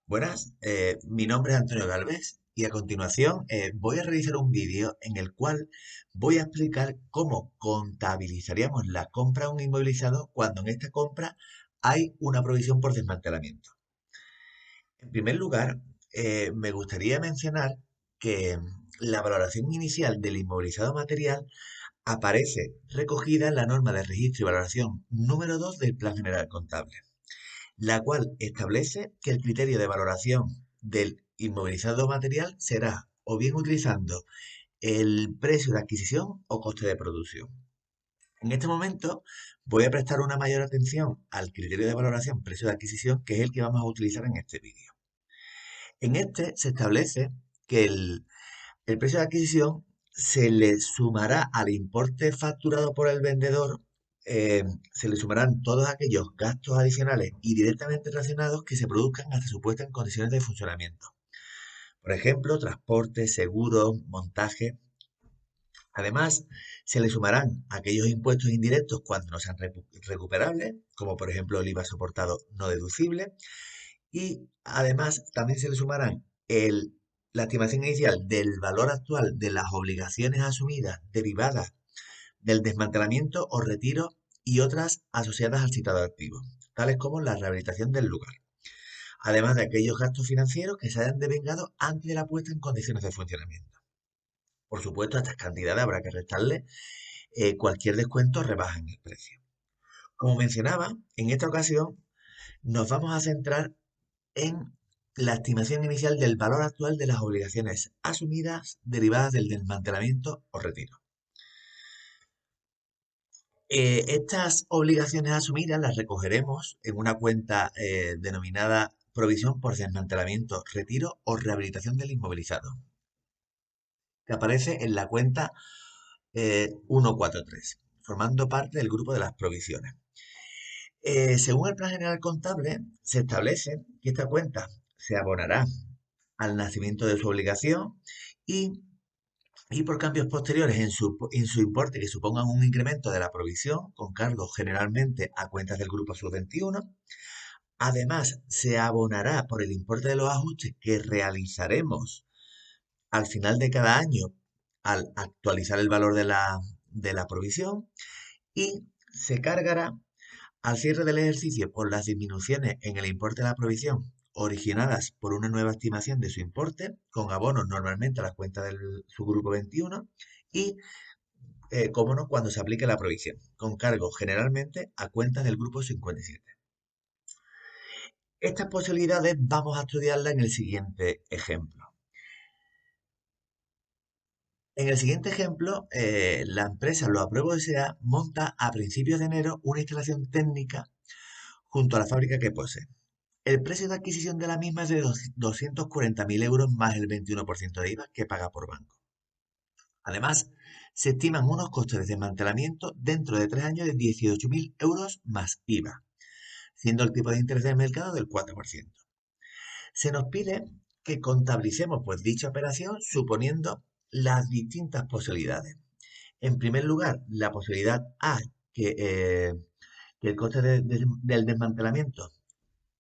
Buenas, mi nombre es Antonio Galvez y a continuación voy a realizar un vídeo en el cual voy a explicar cómo contabilizaríamos la compra de un inmovilizado cuando en esta compra hay una provisión por desmantelamiento. En primer lugar, me gustaría mencionar que la valoración inicial del inmovilizado material aparece recogida en la norma de registro y valoración número 2 del Plan General Contable, la cual establece que el criterio de valoración del inmovilizado material será o bien utilizando el precio de adquisición o coste de producción. En este momento voy a prestar una mayor atención al criterio de valoración precio de adquisición, que es el que vamos a utilizar en este vídeo. En este se establece que el precio de adquisición se le sumará al importe facturado por el vendedor, eh, se le sumarán todos aquellos gastos adicionales y directamente relacionados que se produzcan hasta su puesta en condiciones de funcionamiento. Por ejemplo, transporte, seguro, montaje. Además, se le sumarán aquellos impuestos indirectos cuando no sean recuperables, como por ejemplo el IVA soportado no deducible, y además también se le sumarán la estimación inicial del valor actual de las obligaciones asumidas derivadas del desmantelamiento o retiro y otras asociadas al citado activo, tales como la rehabilitación del lugar, además de aquellos gastos financieros que se hayan devengado antes de la puesta en condiciones de funcionamiento. Por supuesto, a estas cantidades habrá que restarle cualquier descuento o rebaja en el precio. Como mencionaba, en esta ocasión nos vamos a centrar en la estimación inicial del valor actual de las obligaciones asumidas derivadas del desmantelamiento o retiro. Estas obligaciones asumidas las recogeremos en una cuenta denominada provisión por desmantelamiento, retiro o rehabilitación del inmovilizado, que aparece en la cuenta 143, formando parte del grupo de las provisiones. Según el Plan General Contable, se establece que esta cuenta se abonará al nacimiento de su obligación y, y por cambios posteriores en su importe que supongan un incremento de la provisión, con cargo generalmente a cuentas del Grupo Sub-21. Además, se abonará por el importe de los ajustes que realizaremos al final de cada año al actualizar el valor de la provisión, y se cargará al cierre del ejercicio por las disminuciones en el importe de la provisión originadas por una nueva estimación de su importe, con abonos normalmente a la cuenta del subgrupo 21 y, como no, cuando se aplique la provisión, con cargo generalmente a cuentas del grupo 57. Estas posibilidades vamos a estudiarlas en el siguiente ejemplo. En el siguiente ejemplo, la empresa Lo Apruebo S.A. monta a principios de enero una instalación técnica junto a la fábrica que posee. El precio de adquisición de la misma es de 240.000 euros más el 21% de IVA que paga por banco. Además, se estiman unos costes de desmantelamiento dentro de 3 años de 18.000 euros más IVA, siendo el tipo de interés del mercado del 4%. Se nos pide que contabilicemos pues dicha operación suponiendo las distintas posibilidades. En primer lugar, la posibilidad A, que, eh, que el coste del desmantelamiento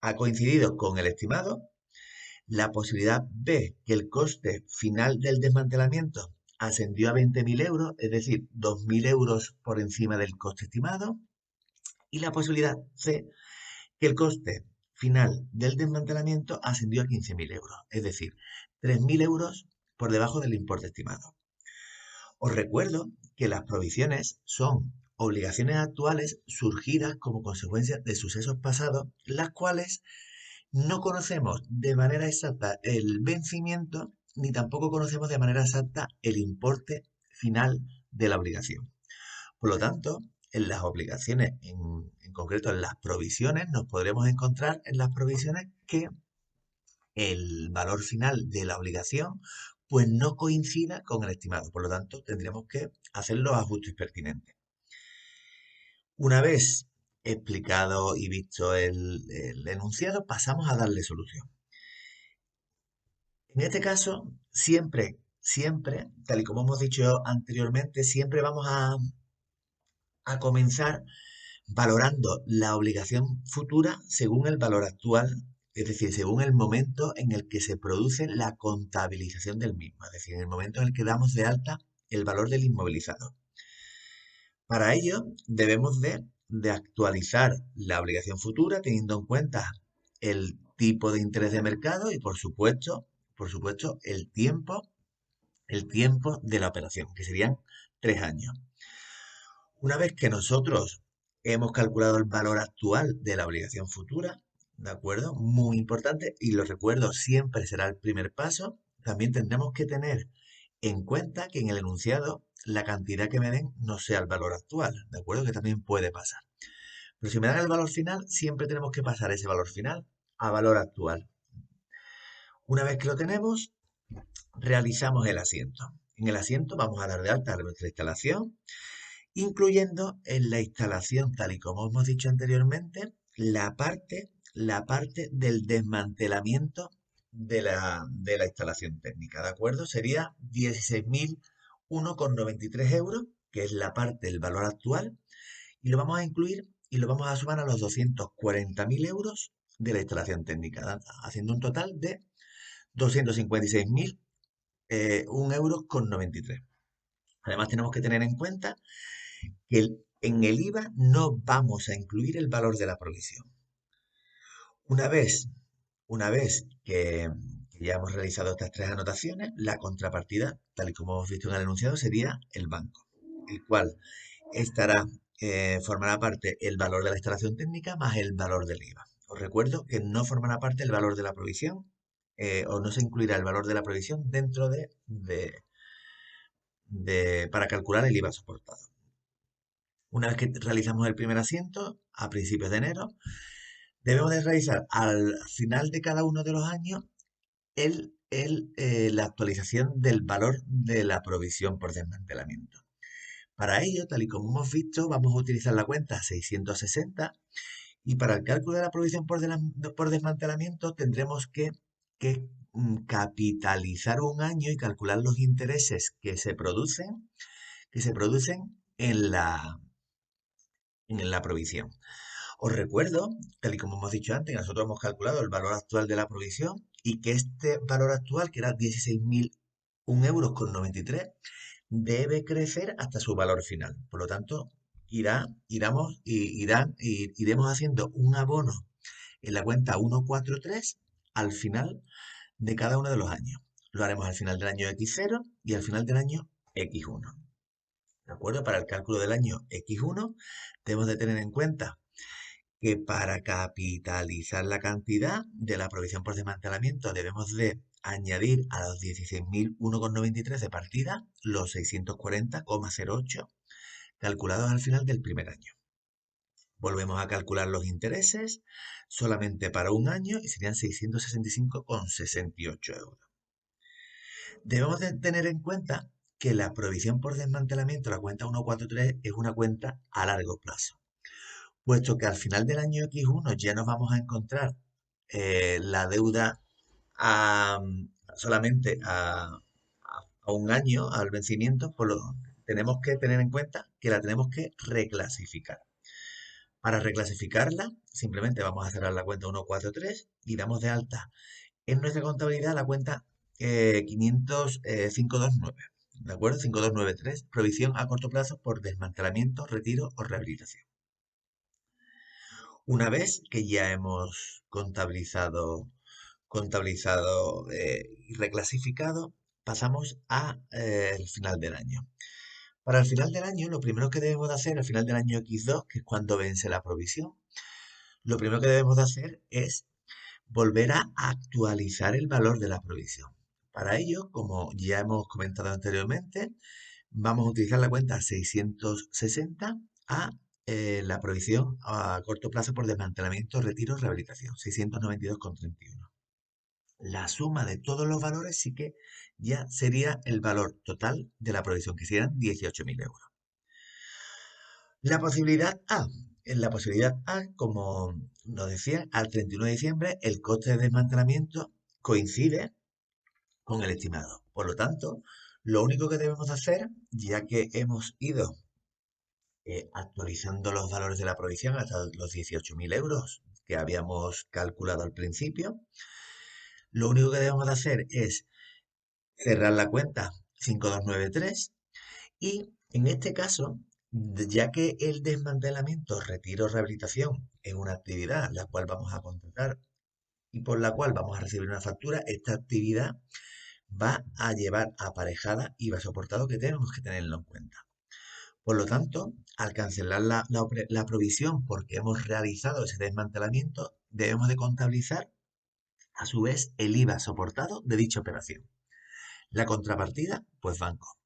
ha coincidido con el estimado. La posibilidad B, que el coste final del desmantelamiento ascendió a 20.000 euros, es decir, 2.000 euros por encima del coste estimado. Y la posibilidad C, que el coste final del desmantelamiento ascendió a 15.000 euros, es decir, 3.000 euros por debajo del importe estimado. Os recuerdo que las provisiones son obligaciones actuales surgidas como consecuencia de sucesos pasados, las cuales no conocemos de manera exacta el vencimiento, ni tampoco conocemos de manera exacta el importe final de la obligación. Por lo tanto, en las obligaciones, en concreto en las provisiones, nos podremos encontrar en las provisiones que el valor final de la obligación pues no coincida con el estimado. Por lo tanto, tendríamos que hacer los ajustes pertinentes. Una vez explicado y visto el enunciado, pasamos a darle solución. En este caso, siempre, tal y como hemos dicho anteriormente, siempre vamos a comenzar valorando la obligación futura según el valor actual es decir, según el momento en el que se produce la contabilización del mismo, es decir, en el momento en el que damos de alta el valor del inmovilizado. Para ello, debemos de actualizar la obligación futura teniendo en cuenta el tipo de interés de mercado y, por supuesto, el tiempo de la operación, que serían 3 años. Una vez que nosotros hemos calculado el valor actual de la obligación futura, ¿de acuerdo? Muy importante, y lo recuerdo, siempre será el primer paso. También tendremos que tener en cuenta que en el enunciado la cantidad que me den no sea el valor actual, ¿de acuerdo? Que también puede pasar. Pero si me dan el valor final, siempre tenemos que pasar ese valor final a valor actual. Una vez que lo tenemos, realizamos el asiento. En el asiento vamos a dar de alta nuestra instalación, incluyendo en la instalación, tal y como hemos dicho anteriormente, la parte del desmantelamiento de la instalación técnica, ¿de acuerdo? Sería 16.001,93 euros, que es la parte del valor actual, y lo vamos a incluir y lo vamos a sumar a los 240.000 euros de la instalación técnica, haciendo un total de 256.000 1,93 euros. Además, tenemos que tener en cuenta que en el IVA no vamos a incluir el valor de la provisión. Una vez, una vez que ya hemos realizado estas tres anotaciones, la contrapartida, tal y como hemos visto en el enunciado, sería el banco, el cual estará, formará parte el valor de la instalación técnica más el valor del IVA. Os recuerdo que no formará parte el valor de la provisión, o no se incluirá el valor de la provisión dentro para calcular el IVA soportado. Una vez que realizamos el primer asiento, a principios de enero, debemos de realizar al final de cada uno de los años la actualización del valor de la provisión por desmantelamiento. Para ello, tal y como hemos visto, vamos a utilizar la cuenta 660 y para el cálculo de la provisión por desmantelamiento tendremos que capitalizar un año y calcular los intereses que se producen en la provisión. Os recuerdo, tal y como hemos dicho antes, que nosotros hemos calculado el valor actual de la provisión y que este valor actual, que era 16.001,93 euros, debe crecer hasta su valor final. Por lo tanto, iremos haciendo un abono en la cuenta 143 al final de cada uno de los años. Lo haremos al final del año X0 y al final del año X1. ¿De acuerdo? Para el cálculo del año X1 debemos de tener en cuenta que para capitalizar la cantidad de la provisión por desmantelamiento debemos de añadir a los 16.001,93 de partida los 640,08 calculados al final del primer año. Volvemos a calcular los intereses solamente para un año y serían 665,68 euros. Debemos de tener en cuenta que la provisión por desmantelamiento, la cuenta 143, es una cuenta a largo plazo, puesto que al final del año X1 ya nos vamos a encontrar la deuda solamente a un año al vencimiento, tenemos que tener en cuenta que la tenemos que reclasificar. Para reclasificarla, simplemente vamos a cerrar la cuenta 143 y damos de alta en nuestra contabilidad la cuenta 529, ¿de acuerdo? 5293, provisión a corto plazo por desmantelamiento, retiro o rehabilitación. Una vez que ya hemos contabilizado y reclasificado, pasamos al final del año. Para el final del año, lo primero que debemos de hacer, al final del año X2, que es cuando vence la provisión, lo primero que debemos de hacer es volver a actualizar el valor de la provisión. Para ello, como ya hemos comentado anteriormente, vamos a utilizar la cuenta 660 a la provisión a corto plazo por desmantelamiento, retiro, rehabilitación, 692,31. La suma de todos los valores sí que ya sería el valor total de la provisión, que serían 18.000 euros. La posibilidad A. En la posibilidad A, como nos decía, al 31 de diciembre el coste de desmantelamiento coincide con el estimado. Por lo tanto, lo único que debemos hacer, ya que hemos ido actualizando los valores de la provisión hasta los 18.000 euros que habíamos calculado al principio. Lo único que debemos de hacer es cerrar la cuenta 5293 y en este caso, ya que el desmantelamiento, retiro, rehabilitación es una actividad la cual vamos a contratar y por la cual vamos a recibir una factura, esta actividad va a llevar aparejada IVA soportado que tenemos que tenerlo en cuenta. Por lo tanto, al cancelar la provisión porque hemos realizado ese desmantelamiento, debemos de contabilizar a su vez el IVA soportado de dicha operación. La contrapartida, pues banco.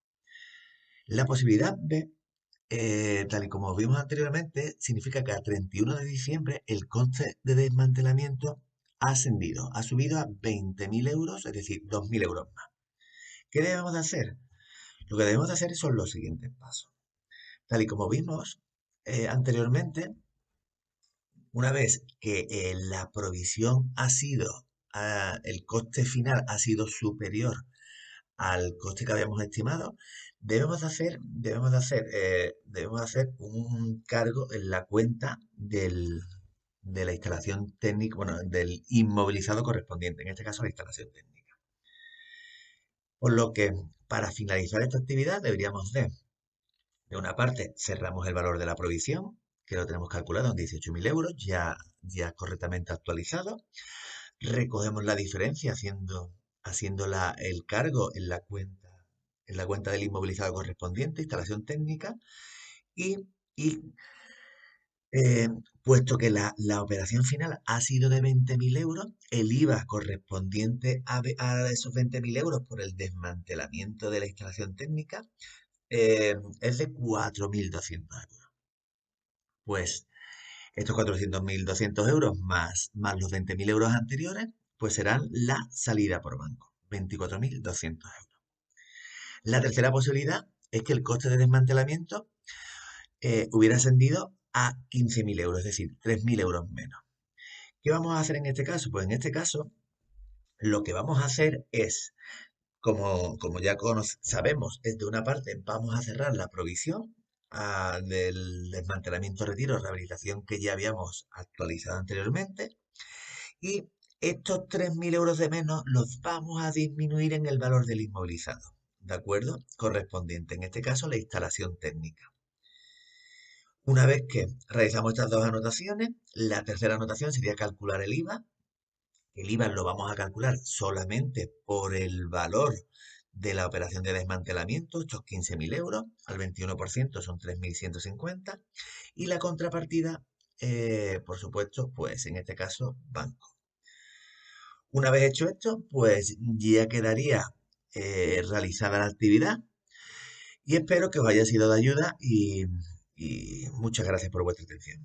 La posibilidad B, tal y como vimos anteriormente, significa que a 31 de diciembre el coste de desmantelamiento ha ascendido, ha subido a 20.000 euros, es decir, 2.000 euros más. ¿Qué debemos de hacer? Lo que debemos de hacer son los siguientes pasos. Tal y como vimos anteriormente, una vez que la provisión ha sido, el coste final ha sido superior al coste que habíamos estimado, debemos de hacer un cargo en la cuenta de la instalación técnica, bueno, del inmovilizado correspondiente, en este caso la instalación técnica. Por lo que para finalizar esta actividad deberíamos de una parte, cerramos el valor de la provisión, que lo tenemos calculado en 18.000 euros, ya correctamente actualizado. Recogemos la diferencia haciendo el cargo en la cuenta del inmovilizado correspondiente, instalación técnica, y, y, eh, puesto que la operación final ha sido de 20.000 euros, el IVA correspondiente a esos 20.000 euros por el desmantelamiento de la instalación técnica es de 4.200 euros. Pues estos 400.200 euros más los 20.000 euros anteriores, pues serán la salida por banco, 24.200 euros. La tercera posibilidad es que el coste de desmantelamiento hubiera ascendido a 15.000 euros, es decir, 3.000 euros menos. ¿Qué vamos a hacer en este caso? Pues en este caso, lo que vamos a hacer es, como ya sabemos, es de una parte, vamos a cerrar la provisión del desmantelamiento, retiro, rehabilitación que ya habíamos actualizado anteriormente. Y estos 3.000 euros de menos los vamos a disminuir en el valor del inmovilizado, ¿de acuerdo? Correspondiente, en este caso, la instalación técnica. Una vez que realizamos estas dos anotaciones, la tercera anotación sería calcular el IVA. El IVA lo vamos a calcular solamente por el valor de la operación de desmantelamiento, estos 15.000 euros, al 21% son 3.150. Y la contrapartida, por supuesto, pues en este caso, banco. Una vez hecho esto, pues ya quedaría realizada la actividad y espero que os haya sido de ayuda y muchas gracias por vuestra atención.